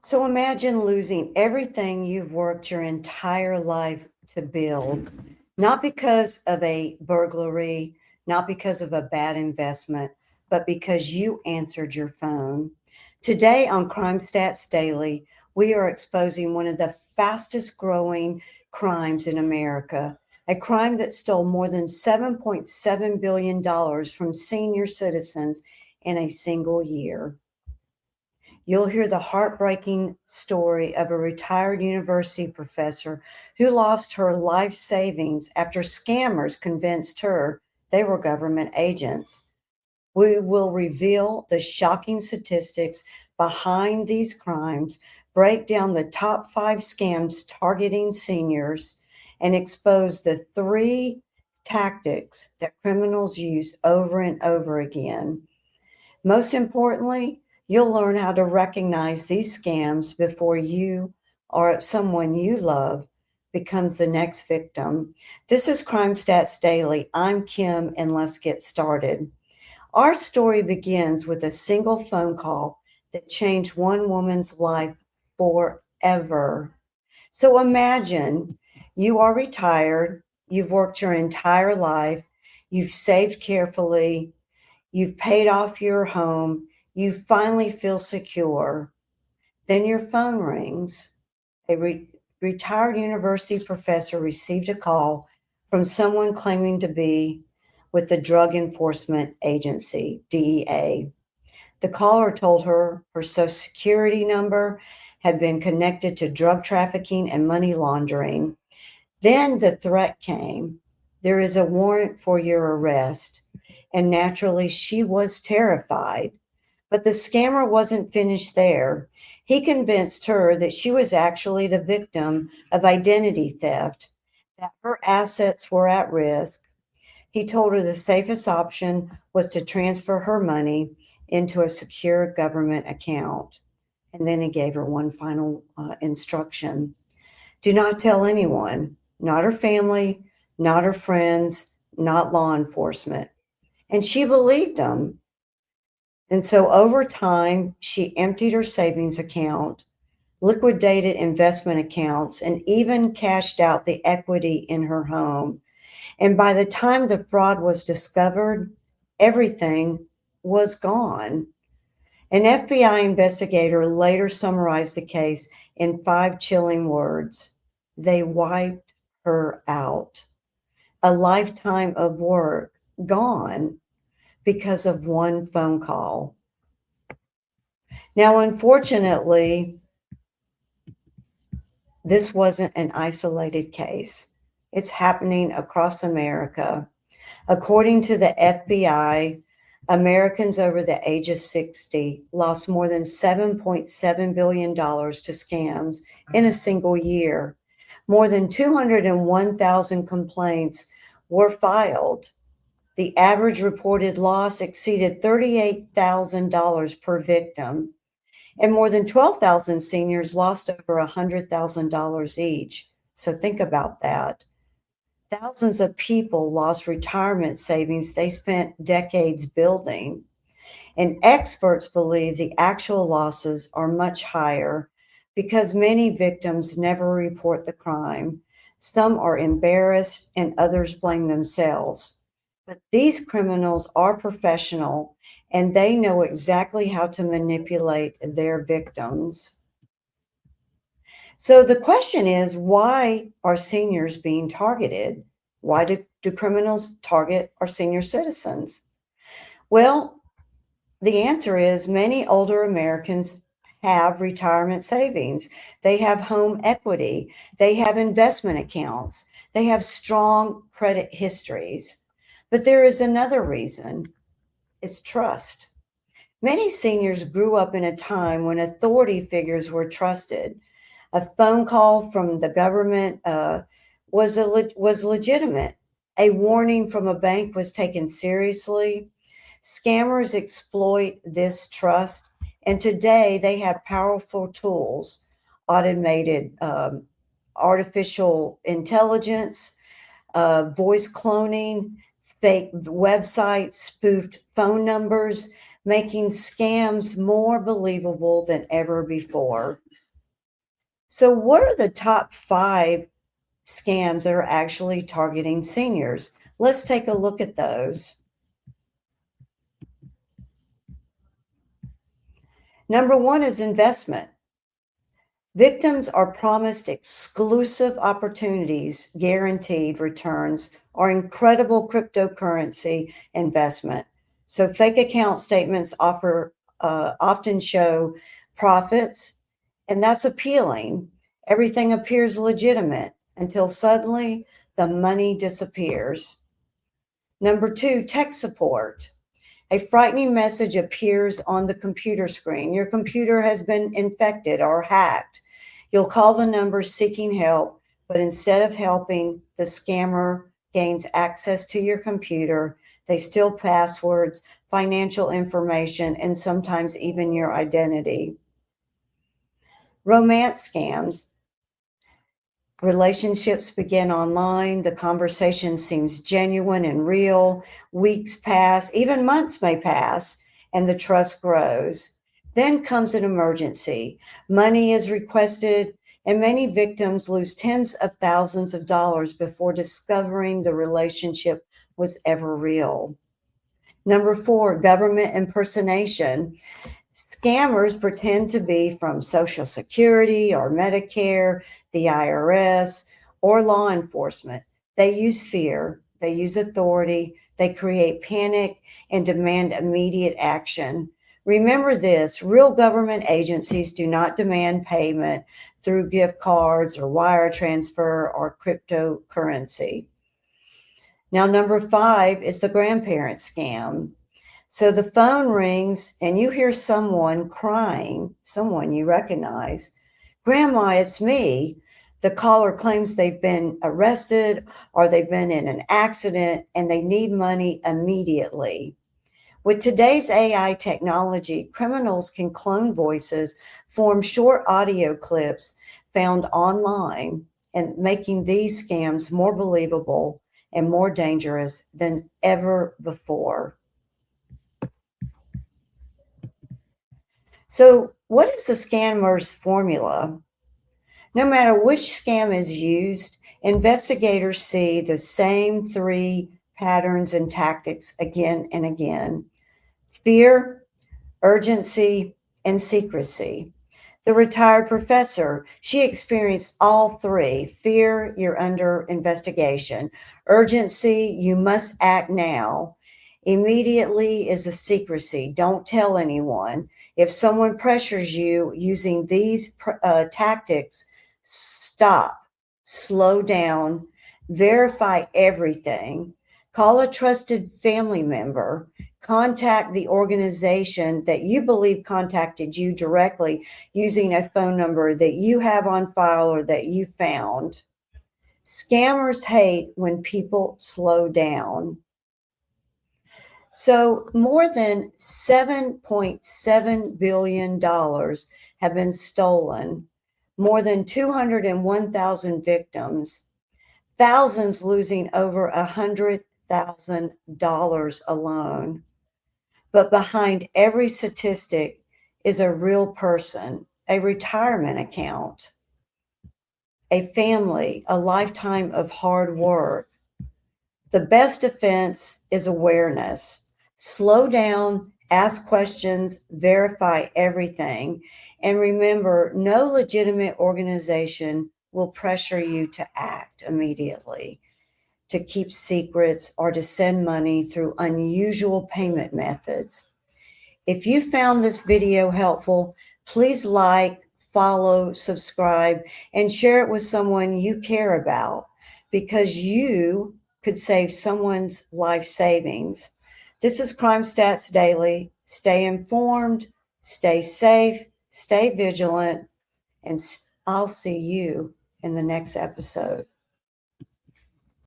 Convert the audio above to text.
So imagine losing everything you've worked your entire life to build, not because of a burglary, not because of a bad investment, but because you answered your phone. Today on Crime Stats Daily, we are exposing one of the fastest growing crimes in America, a crime that stole more than $7.7 billion from senior citizens in a single year. You'll hear the heartbreaking story of a retired university professor who lost her life savings after scammers convinced her they were government agents. We will reveal the shocking statistics behind these crimes, break down the top 5 scams targeting seniors, and expose the 3 tactics that criminals use over and over again. Most importantly, you'll learn how to recognize these scams before you or someone you love becomes the next victim. This is Crime Stats Daily. I'm Kim, and let's get started. Our story begins with a single phone call that changed one woman's life forever. So imagine you are retired, you've worked your entire life, you've saved carefully, you've paid off your home, you finally feel secure. Then your phone rings. A retired university professor received a call from someone claiming to be with the Drug Enforcement Agency, DEA. The caller told her her Social Security number had been connected to drug trafficking and money laundering. Then the threat came. There is a warrant for your arrest. And naturally, she was terrified. But the scammer wasn't finished there. He convinced her that she was actually the victim of identity theft, that her assets were at risk. He told her the safest option was to transfer her money into a secure government account. And then he gave her one final instruction: do not tell anyone, not her family, not her friends, not law enforcement. And she believed him. And so over time, she emptied her savings account, liquidated investment accounts, and even cashed out the equity in her home. And by the time the fraud was discovered, everything was gone. An FBI investigator later summarized the case in 5 chilling words: they wiped her out. A lifetime of work gone because of one phone call. Now, unfortunately, this wasn't an isolated case. It's happening across America. According to the FBI, Americans over the age of 60 lost more than $7.7 billion to scams in a single year. More than 201,000 complaints were filed. The average reported loss exceeded $38,000 per victim, and more than 12,000 seniors lost over $100,000 each. So think about that. Thousands of people lost retirement savings they spent decades building. And experts believe the actual losses are much higher because many victims never report the crime. Some are embarrassed and others blame themselves. But these criminals are professional and they know exactly how to manipulate their victims. So the question is, why are seniors being targeted? Why do criminals target our senior citizens? Well, the answer is many older Americans have retirement savings. They have home equity. They have investment accounts. They have strong credit histories. But there is another reason: it's trust. Many seniors grew up in a time when authority figures were trusted. A phone call from the government was legitimate. A warning from a bank was taken seriously. Scammers exploit this trust, and today they have powerful tools: automated artificial intelligence, voice cloning, fake websites, spoofed phone numbers, making scams more believable than ever before. So, what are the top 5 scams that are actually targeting seniors? Let's take a look at those. Number 1 is investment. Victims are promised exclusive opportunities, guaranteed returns, or incredible cryptocurrency investment. So, fake account statements often show profits, and that's appealing. Everything appears legitimate until suddenly the money disappears. Number 2, tech support. A frightening message appears on the computer screen. Your computer has been infected or hacked. You'll call the number seeking help, but instead of helping, the scammer gains access to your computer. They steal passwords, financial information, and sometimes even your identity. Romance scams. Relationships begin online. The conversation seems genuine and real. Weeks pass, even months may pass, and the trust grows. Then comes an emergency. Money is requested, and many victims lose tens of thousands of dollars before discovering the relationship was ever real. Number 4, government impersonation. Scammers pretend to be from Social Security or Medicare, the IRS, or law enforcement. They use fear, they use authority, they create panic and demand immediate action. Remember this, real government agencies do not demand payment through gift cards or wire transfer or cryptocurrency. Now, number 5 is the grandparent scam. So the phone rings and you hear someone crying, someone you recognize. Grandma, it's me. The caller claims they've been arrested or they've been in an accident and they need money immediately. With today's AI technology, criminals can clone voices, form short audio clips found online, and making these scams more believable and more dangerous than ever before. So, what is the scammer's formula? No matter which scam is used, investigators see the same 3 patterns and tactics again and again: fear, urgency, and secrecy. The retired professor, she experienced all 3. Fear, you're under investigation. Urgency, you must act now. Immediately is the secrecy. Don't tell anyone. If someone pressures you using these tactics, stop, slow down, verify everything, call a trusted family member, contact the organization that you believe contacted you directly using a phone number that you have on file or that you found. Scammers hate when people slow down. So, more than $7.7 billion have been stolen, more than 201,000 victims, thousands losing over $100,000 alone. But behind every statistic is a real person, a retirement account, a family, a lifetime of hard work. The best defense is awareness. Slow down, ask questions, verify everything. And remember, no legitimate organization will pressure you to act immediately, to keep secrets, or to send money through unusual payment methods. If you found this video helpful, please like, follow, subscribe, and share it with someone you care about, because you could save someone's life savings. This is Crime Stats Daily. Stay informed, stay safe, stay vigilant, and I'll see you in the next episode.